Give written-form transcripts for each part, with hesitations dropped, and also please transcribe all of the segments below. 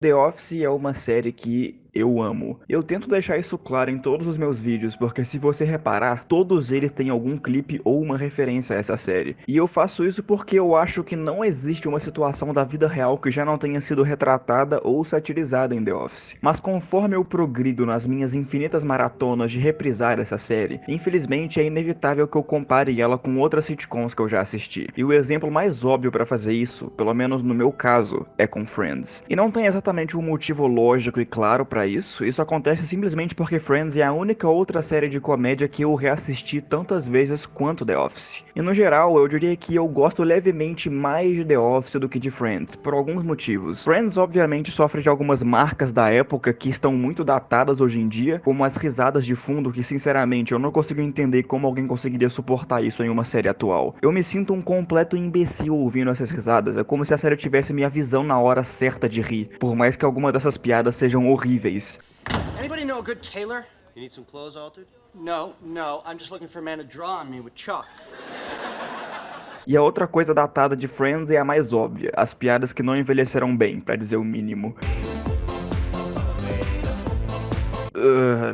The Office é uma série que eu amo. Eu tento deixar isso claro em todos os meus vídeos, porque se você reparar, todos eles têm algum clipe ou uma referência a essa série. E eu faço isso porque eu acho que não existe uma situação da vida real que já não tenha sido retratada ou satirizada em The Office. Mas conforme eu progrido nas minhas infinitas maratonas de reprisar essa série, infelizmente é inevitável que eu compare ela com outras sitcoms que eu já assisti. E o exemplo mais óbvio para fazer isso, pelo menos no meu caso, é com Friends. E não tem exatamente um motivo lógico e claro para isso acontece simplesmente porque Friends é a única outra série de comédia que eu reassisti tantas vezes quanto The Office. E no geral, eu diria que eu gosto levemente mais de The Office do que de Friends, por alguns motivos. Friends obviamente sofre de algumas marcas da época que estão muito datadas hoje em dia, como as risadas de fundo que sinceramente eu não consigo entender como alguém conseguiria suportar isso em uma série atual. Eu me sinto um completo imbecil ouvindo essas risadas, é como se a série tivesse minha visão na hora certa de rir, por mais que algumas dessas piadas sejam horríveis. Anybody know a good tailor? You need some clothes altered? No, I'm just looking for a man to draw on me with chalk. E a outra coisa datada de Friends é a mais óbvia, as piadas que não envelheceram bem, pra dizer o mínimo.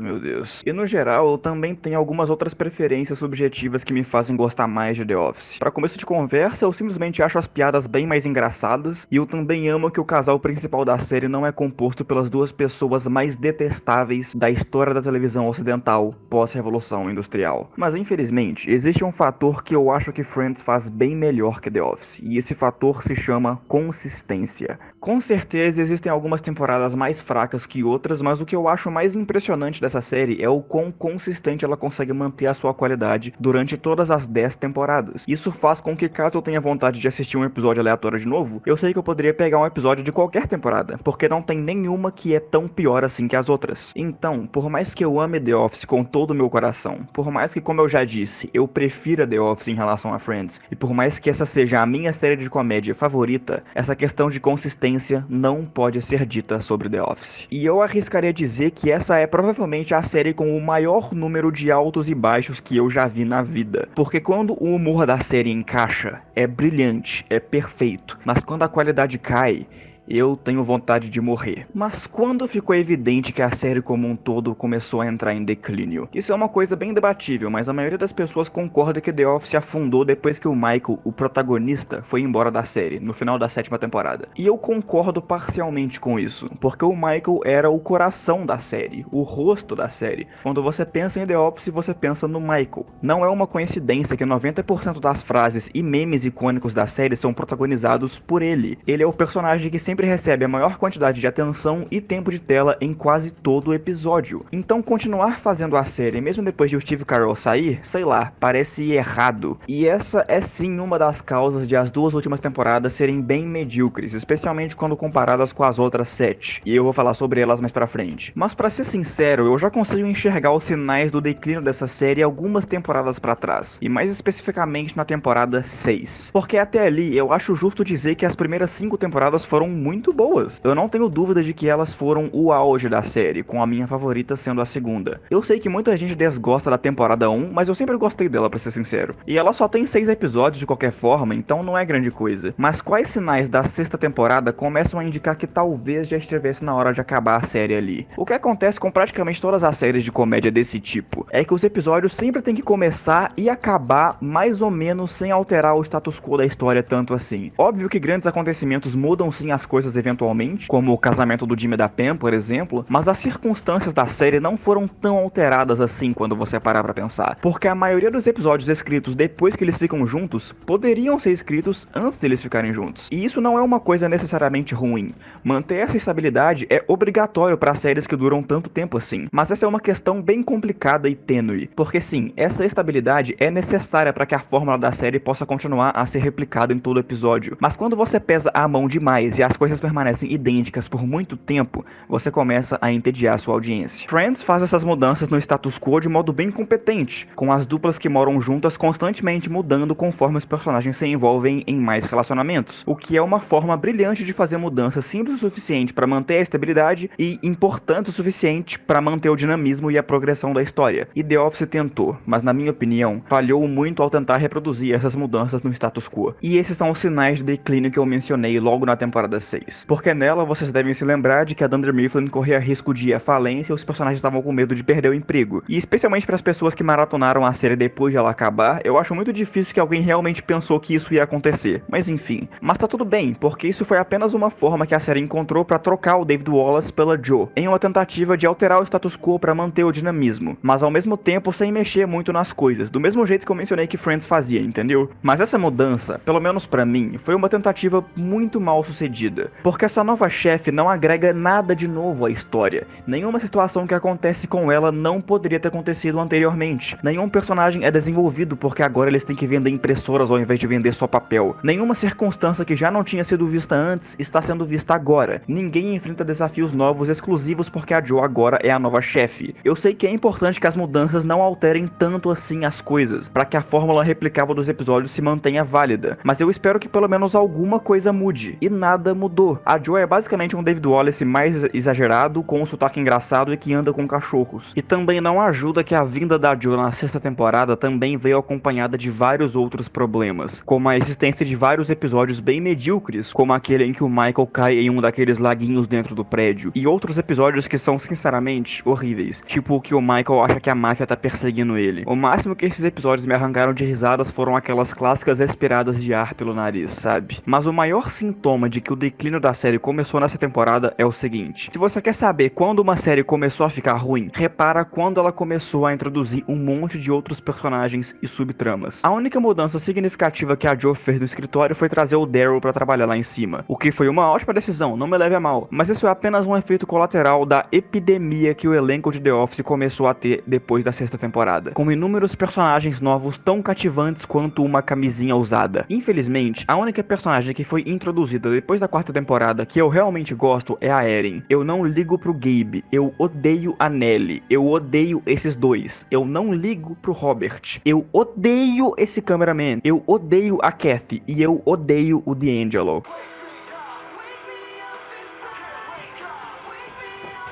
Meu Deus. E no geral, eu também tenho algumas outras preferências subjetivas que me fazem gostar mais de The Office. Para começo de conversa, eu simplesmente acho as piadas bem mais engraçadas, e eu também amo que o casal principal da série não é composto pelas duas pessoas mais detestáveis da história da televisão ocidental pós-revolução industrial. Mas infelizmente, existe um fator que eu acho que Friends faz bem melhor que The Office, e esse fator se chama consistência. Com certeza existem algumas temporadas mais fracas que outras, mas o que eu acho mais impressionante dessa série é o quão consistente ela consegue manter a sua qualidade durante todas as 10 temporadas. Isso faz com que, caso eu tenha vontade de assistir um episódio aleatório de novo, eu sei que eu poderia pegar um episódio de qualquer temporada, porque não tem nenhuma que é tão pior assim que as outras. Então, por mais que eu ame The Office com todo o meu coração, por mais que, como eu já disse, eu prefira The Office em relação a Friends, e por mais que essa seja a minha série de comédia favorita, essa questão de consistência não pode ser dita sobre The Office. E eu arriscaria dizer que essa é provavelmente a série com o maior número de altos e baixos que eu já vi na vida. Porque quando o humor da série encaixa, é brilhante, é perfeito. Mas quando a qualidade cai, eu tenho vontade de morrer. Mas quando ficou evidente que a série como um todo começou a entrar em declínio? Isso é uma coisa bem debatível, mas a maioria das pessoas concorda que The Office afundou depois que o Michael, o protagonista, foi embora da série, no final da 7ª temporada. E eu concordo parcialmente com isso, porque o Michael era o coração da série, o rosto da série. Quando você pensa em The Office, você pensa no Michael. Não é uma coincidência que 90% das frases e memes icônicos da série são protagonizados por ele. Ele é o personagem que sempre recebe a maior quantidade de atenção e tempo de tela em quase todo o episódio. Então continuar fazendo a série, mesmo depois de o Steve Carell sair, sei lá, parece errado. E essa é sim uma das causas de as 2 últimas temporadas serem bem medíocres, especialmente quando comparadas com as outras 7. E eu vou falar sobre elas mais pra frente. Mas pra ser sincero, eu já consigo enxergar os sinais do declínio dessa série algumas temporadas pra trás. E mais especificamente na temporada 6. Porque até ali, eu acho justo dizer que as primeiras 5 temporadas foram muito boas. Eu não tenho dúvida de que elas foram o auge da série, com a minha favorita sendo a segunda. Eu sei que muita gente desgosta da temporada 1, mas eu sempre gostei dela, pra ser sincero. E ela só tem 6 episódios de qualquer forma, então não é grande coisa. Mas quais sinais da 6ª temporada começam a indicar que talvez já estivesse na hora de acabar a série ali? O que acontece com praticamente todas as séries de comédia desse tipo é que os episódios sempre têm que começar e acabar mais ou menos sem alterar o status quo da história tanto assim. Óbvio que grandes acontecimentos mudam sim as coisas eventualmente, como o casamento do Jimmy e da Pam, por exemplo, mas as circunstâncias da série não foram tão alteradas assim quando você parar pra pensar, porque a maioria dos episódios escritos depois que eles ficam juntos poderiam ser escritos antes deles ficarem juntos. E isso não é uma coisa necessariamente ruim. Manter essa estabilidade é obrigatório para séries que duram tanto tempo assim, mas essa é uma questão bem complicada e tênue, porque sim, essa estabilidade é necessária para que a fórmula da série possa continuar a ser replicada em todo episódio, mas quando você pesa a mão demais e as coisas permanecem idênticas por muito tempo, você começa a entediar sua audiência. Friends faz essas mudanças no status quo de modo bem competente, com as duplas que moram juntas constantemente mudando conforme os personagens se envolvem em mais relacionamentos, o que é uma forma brilhante de fazer mudanças simples o suficiente para manter a estabilidade e importante o suficiente para manter o dinamismo e a progressão da história. E The Office tentou, mas na minha opinião, falhou muito ao tentar reproduzir essas mudanças no status quo. E esses são os sinais de declínio que eu mencionei logo na temporada 6 6. Porque nela vocês devem se lembrar de que a Dunder Mifflin corria risco de ir à falência e os personagens estavam com medo de perder o emprego. E especialmente para as pessoas que maratonaram a série depois de ela acabar, eu acho muito difícil que alguém realmente pensou que isso ia acontecer. Mas enfim, mas tá tudo bem, porque isso foi apenas uma forma que a série encontrou para trocar o David Wallace pela Jo, em uma tentativa de alterar o status quo para manter o dinamismo, mas ao mesmo tempo sem mexer muito nas coisas, do mesmo jeito que eu mencionei que Friends fazia, entendeu? Mas essa mudança, pelo menos pra mim, foi uma tentativa muito mal sucedida, porque essa nova chefe não agrega nada de novo à história. Nenhuma situação que acontece com ela não poderia ter acontecido anteriormente. Nenhum personagem é desenvolvido porque agora eles têm que vender impressoras ao invés de vender só papel. Nenhuma circunstância que já não tinha sido vista antes está sendo vista agora. Ninguém enfrenta desafios novos exclusivos porque a Jo agora é a nova chefe. Eu sei que é importante que as mudanças não alterem tanto assim as coisas, para que a fórmula replicável dos episódios se mantenha válida, mas eu espero que pelo menos alguma coisa mude, e nada mudou. A Jo é basicamente um David Wallace mais exagerado, com um sotaque engraçado e que anda com cachorros. E também não ajuda que a vinda da Jo na sexta temporada também veio acompanhada de vários outros problemas, como a existência de vários episódios bem medíocres, como aquele em que o Michael cai em um daqueles laguinhos dentro do prédio, e outros episódios que são sinceramente horríveis, tipo o que o Michael acha que a máfia tá perseguindo ele. O máximo que esses episódios me arrancaram de risadas foram aquelas clássicas respiradas de ar pelo nariz, sabe? Mas o maior sintoma de que o declínio da série começou nessa temporada é o seguinte: se você quer saber quando uma série começou a ficar ruim, repara quando ela começou a introduzir um monte de outros personagens e subtramas. A única mudança significativa que a Jo fez no escritório foi trazer o Daryl pra trabalhar lá em cima, o que foi uma ótima decisão, não me leve a mal, mas isso é apenas um efeito colateral da epidemia que o elenco de The Office começou a ter depois da sexta temporada, com inúmeros personagens novos tão cativantes quanto uma camisinha usada. Infelizmente, a única personagem que foi introduzida depois da quarta temporada que eu realmente gosto é a Erin. Eu não ligo pro Gabe, eu odeio a Nelly, eu odeio esses dois, eu não ligo pro Robert, eu odeio esse cameraman, eu odeio a Kathy e eu odeio o D'Angelo.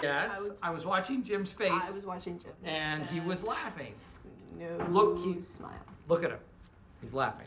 Yes, I was watching Jim's face. I was watching Jim. And he was laughing. No Look, smile. Look at him. He's laughing.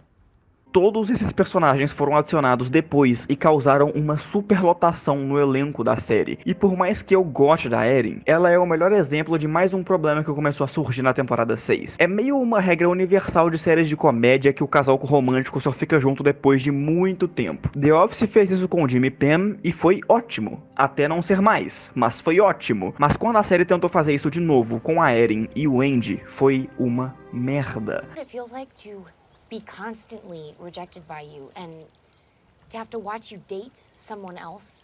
Todos esses personagens foram adicionados depois e causaram uma superlotação no elenco da série. E por mais que eu goste da Erin, ela é o melhor exemplo de mais um problema que começou a surgir na temporada 6. É meio uma regra universal de séries de comédia que o casal romântico só fica junto depois de muito tempo. The Office fez isso com Jim e Pam e foi ótimo. Até não ser mais, mas foi ótimo. Mas quando a série tentou fazer isso de novo com a Erin e o Andy, foi uma merda. It feels like to be constantly rejected by you and to have to watch you date someone else.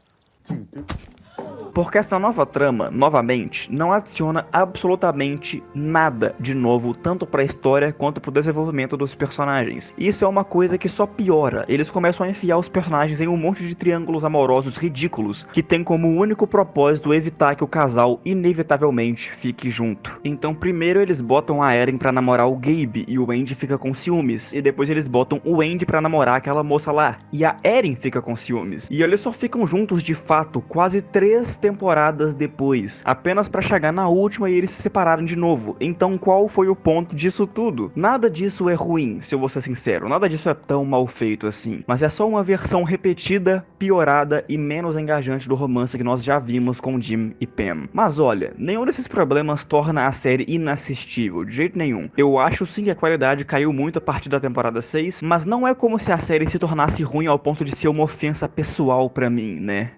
Porque essa nova trama, novamente, não adiciona absolutamente nada de novo, tanto pra história quanto pro desenvolvimento dos personagens. Isso é uma coisa que só piora. Eles começam a enfiar os personagens em um monte de triângulos amorosos ridículos, que tem como único propósito evitar que o casal inevitavelmente fique junto. Então primeiro eles botam a Erin pra namorar o Gabe e o Andy fica com ciúmes, e depois eles botam o Andy pra namorar aquela moça lá, e a Erin fica com ciúmes. E eles só ficam juntos de fato quase 3 temporadas depois, apenas pra chegar na última e eles se separarem de novo. Então qual foi o ponto disso tudo? Nada disso é ruim, se eu vou ser sincero, nada disso é tão mal feito assim, mas é só uma versão repetida, piorada e menos engajante do romance que nós já vimos com Jim e Pam. Mas olha, nenhum desses problemas torna a série inassistível, de jeito nenhum. Eu acho sim que a qualidade caiu muito a partir da temporada 6, mas não é como se a série se tornasse ruim ao ponto de ser uma ofensa pessoal pra mim, né?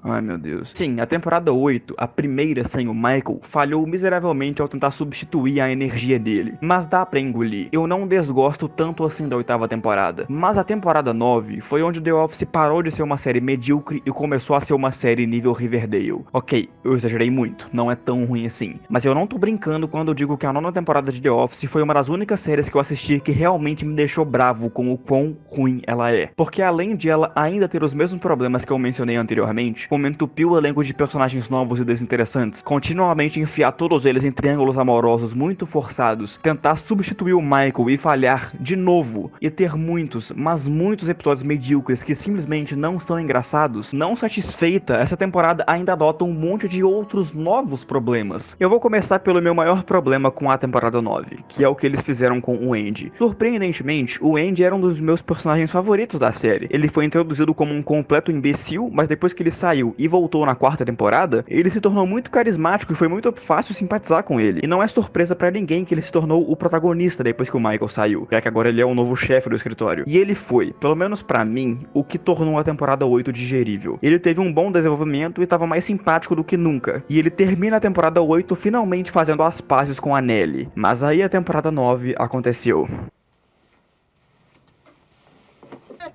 Ai meu Deus. Sim, a temporada 8, a primeira sem o Michael, falhou miseravelmente ao tentar substituir a energia dele. Mas dá pra engolir. Eu não desgosto tanto assim da 8ª temporada. Mas a temporada 9 foi onde The Office parou de ser uma série medíocre e começou a ser uma série nível Riverdale. Ok, eu exagerei muito, não é tão ruim assim. Mas eu não tô brincando quando eu digo que a 9ª temporada de The Office foi uma das únicas séries que eu assisti que realmente me deixou bravo com o quão ruim ela é. Porque além de ela ainda ter os mesmos problemas que eu mencionei anteriormente, como entupir o elenco de personagens novos e desinteressantes, continuamente enfiar todos eles em triângulos amorosos muito forçados, tentar substituir o Michael e falhar de novo, e ter muitos, mas muitos episódios medíocres que simplesmente não são engraçados. Não satisfeita, essa temporada ainda adota um monte de outros novos problemas. Eu vou começar pelo meu maior problema com a temporada 9, que é o que eles fizeram com o Andy. Surpreendentemente, o Andy era um dos meus personagens favoritos da série. Ele foi introduzido como um completo imbecil, mas depois que ele saiu e voltou na quarta temporada, ele se tornou muito carismático e foi muito fácil simpatizar com ele. E não é surpresa pra ninguém que ele se tornou o protagonista depois que o Michael saiu, já que agora ele é o novo chefe do escritório. E ele foi, pelo menos pra mim, o que tornou a temporada 8 digerível. Ele teve um bom desenvolvimento e estava mais simpático do que nunca. E ele termina a temporada 8 finalmente fazendo as pazes com a Nelly. Mas aí a temporada 9 aconteceu.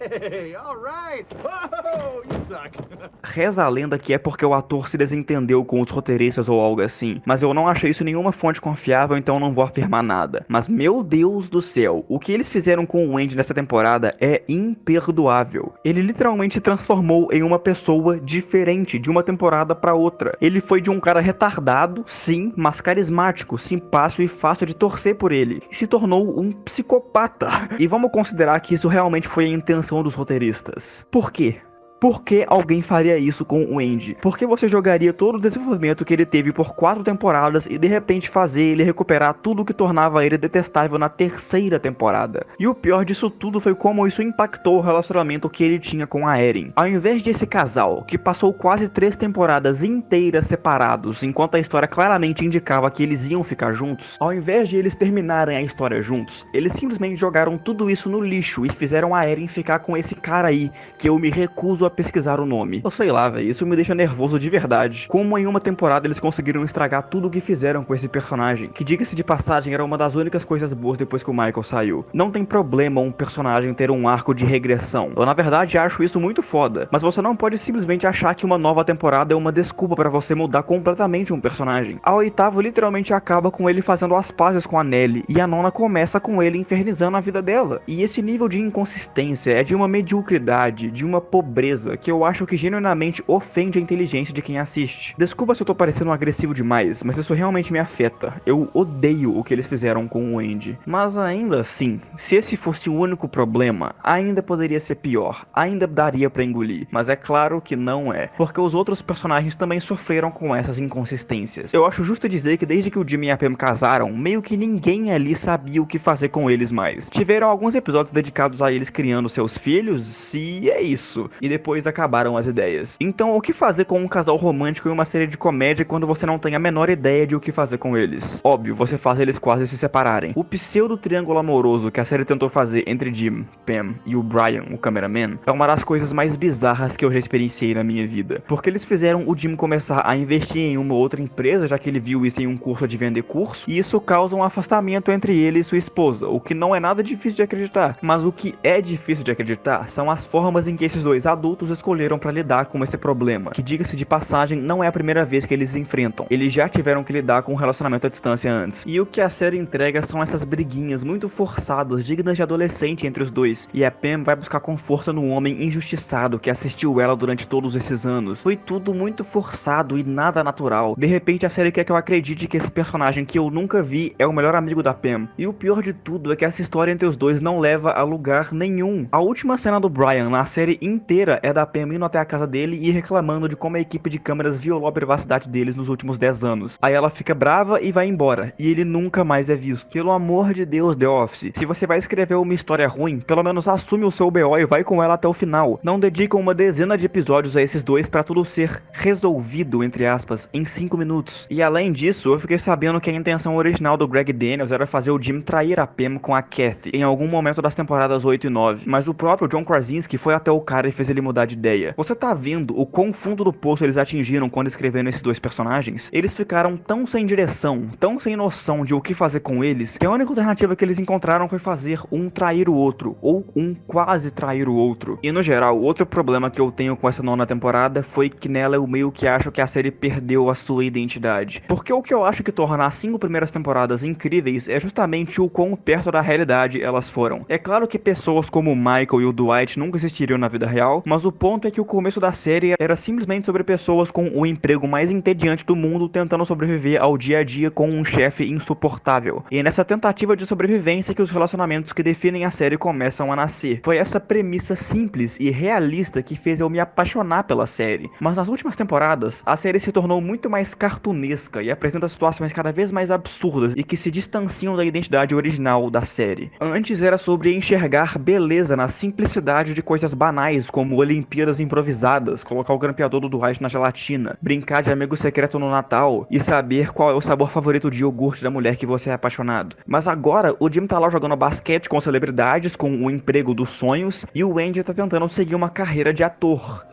Hey, all right. Whoa, you suck. Reza a lenda que é porque o ator se desentendeu com os roteiristas ou algo assim, mas eu não achei isso em nenhuma fonte confiável, então não vou afirmar nada. Mas meu Deus do céu, o que eles fizeram com o Andy nessa temporada é imperdoável. Ele literalmente se transformou em uma pessoa diferente de uma temporada pra outra. Ele foi de um cara retardado, sim, mas carismático, simpático e fácil de torcer por ele, e se tornou um psicopata. E vamos considerar que isso realmente foi a intenção dos roteiristas. Por quê? Por que alguém faria isso com o Andy? Por que você jogaria todo o desenvolvimento que ele teve por 4 temporadas e de repente fazer ele recuperar tudo o que tornava ele detestável na terceira temporada? E o pior disso tudo foi como isso impactou o relacionamento que ele tinha com a Erin. Ao invés desse casal, que passou quase 3 temporadas inteiras separados, enquanto a história claramente indicava que eles iam ficar juntos, ao invés de eles terminarem a história juntos, eles simplesmente jogaram tudo isso no lixo e fizeram a Erin ficar com esse cara aí, que eu me recuso a pesquisar o nome. Eu sei lá, velho, isso me deixa nervoso de verdade. Como em uma temporada eles conseguiram estragar tudo o que fizeram com esse personagem, que diga-se de passagem era uma das únicas coisas boas depois que o Michael saiu. Não tem problema um personagem ter um arco de regressão. Eu na verdade acho isso muito foda, mas você não pode simplesmente achar que uma nova temporada é uma desculpa pra você mudar completamente um personagem. A oitava literalmente acaba com ele fazendo as pazes com a Nelly, e a nona começa com ele infernizando a vida dela. E esse nível de inconsistência é de uma mediocridade, de uma pobreza que eu acho que genuinamente ofende a inteligência de quem assiste. Desculpa se eu tô parecendo agressivo demais, mas isso realmente me afeta. Eu odeio o que eles fizeram com o Andy. Mas ainda assim, se esse fosse o único problema, ainda poderia ser pior, ainda daria pra engolir. Mas é claro que não é, porque os outros personagens também sofreram com essas inconsistências. Eu acho justo dizer que desde que o Jimmy e a Pam casaram, meio que ninguém ali sabia o que fazer com eles mais. Tiveram alguns episódios dedicados a eles criando seus filhos, e é isso. E depois acabaram as ideias. Então, o que fazer com um casal romântico em uma série de comédia quando você não tem a menor ideia de o que fazer com eles? Óbvio, você faz eles quase se separarem. O pseudo triângulo amoroso que a série tentou fazer entre Jim, Pam e o Brian, o cameraman, é uma das coisas mais bizarras que eu já experienciei na minha vida. Porque eles fizeram o Jim começar a investir em uma outra empresa, já que ele viu isso em um curso de vender curso, e isso causa um afastamento entre ele e sua esposa, o que não é nada difícil de acreditar. Mas o que é difícil de acreditar são as formas em que esses dois adultos escolheram para lidar com esse problema, que diga-se de passagem não é a primeira vez que eles enfrentam. Eles já tiveram que lidar com um relacionamento à distância antes. E o que a série entrega são essas briguinhas muito forçadas, dignas de adolescente entre os dois. E a Pam vai buscar com força no homem injustiçado que assistiu ela durante todos esses anos. Foi tudo muito forçado e nada natural. De repente a série quer que eu acredite que esse personagem que eu nunca vi é o melhor amigo da Pam. E o pior de tudo é que essa história entre os dois não leva a lugar nenhum. A última cena do Brian na série inteira é da Pam indo até a casa dele e reclamando de como a equipe de câmeras violou a privacidade deles nos últimos 10 anos. Aí ela fica brava e vai embora, e ele nunca mais é visto. Pelo amor de Deus, The Office, se você vai escrever uma história ruim, pelo menos assume o seu BO e vai com ela até o final. Não dedicam uma dezena de episódios a esses dois pra tudo ser resolvido, entre aspas, em 5 minutos. E além disso, eu fiquei sabendo que a intenção original do Greg Daniels era fazer o Jim trair a Pam com a Kathy em algum momento das temporadas 8 e 9, mas o próprio John Krasinski foi até o cara e fez ele mudar de ideia. Você tá vendo o quão fundo do poço eles atingiram quando escreveram esses dois personagens? Eles ficaram tão sem direção, tão sem noção de o que fazer com eles, que a única alternativa que eles encontraram foi fazer um trair o outro, ou um quase trair o outro. E no geral, outro problema que eu tenho com essa nona temporada foi que nela eu meio que acho que a série perdeu a sua identidade. Porque o que eu acho que torna as 5 primeiras temporadas incríveis é justamente o quão perto da realidade elas foram. É claro que pessoas como o Michael e o Dwight nunca existiriam na vida real, mas Mas o ponto é que o começo da série era simplesmente sobre pessoas com o emprego mais entediante do mundo tentando sobreviver ao dia a dia com um chefe insuportável. E é nessa tentativa de sobrevivência que os relacionamentos que definem a série começam a nascer. Foi essa premissa simples e realista que fez eu me apaixonar pela série. Mas nas últimas temporadas, a série se tornou muito mais cartunesca e apresenta situações cada vez mais absurdas e que se distanciam da identidade original da série. Antes era sobre enxergar beleza na simplicidade de coisas banais, como Olimpíadas improvisadas, colocar o grampeador do Dwight na gelatina, brincar de amigo secreto no Natal e saber qual é o sabor favorito de iogurte da mulher que você é apaixonado. Mas agora, o Jim tá lá jogando basquete com celebridades, com o emprego dos sonhos, e o Andy tá tentando seguir uma carreira de ator.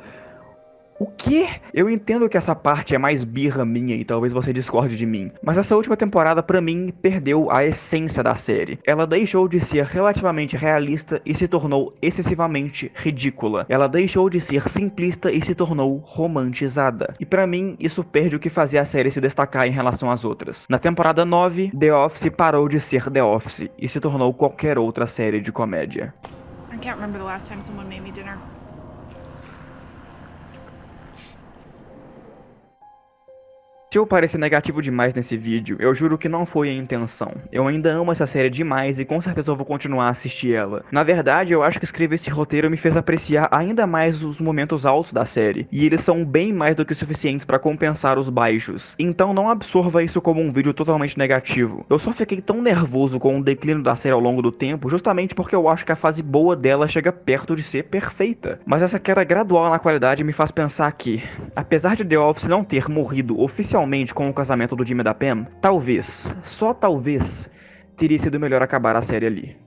O quê? Eu entendo que essa parte é mais birra minha e talvez você discorde de mim, mas essa última temporada pra mim perdeu a essência da série. Ela deixou de ser relativamente realista e se tornou excessivamente ridícula. Ela deixou de ser simplista e se tornou romantizada. E pra mim, isso perde o que fazia a série se destacar em relação às outras. Na temporada 9, The Office parou de ser The Office e se tornou qualquer outra série de comédia. I can't remember the last time someone made me dinner. Se eu parecer negativo demais nesse vídeo, eu juro que não foi a intenção. Eu ainda amo essa série demais e com certeza eu vou continuar a assistir ela. Na verdade, eu acho que escrever esse roteiro me fez apreciar ainda mais os momentos altos da série, e eles são bem mais do que suficientes pra compensar os baixos. Então não absorva isso como um vídeo totalmente negativo. Eu só fiquei tão nervoso com o declínio da série ao longo do tempo, justamente porque eu acho que a fase boa dela chega perto de ser perfeita. Mas essa queda gradual na qualidade me faz pensar que, apesar de The Office não ter morrido oficialmente com o casamento do Jim e da Pam, talvez, só talvez, teria sido melhor acabar a série ali.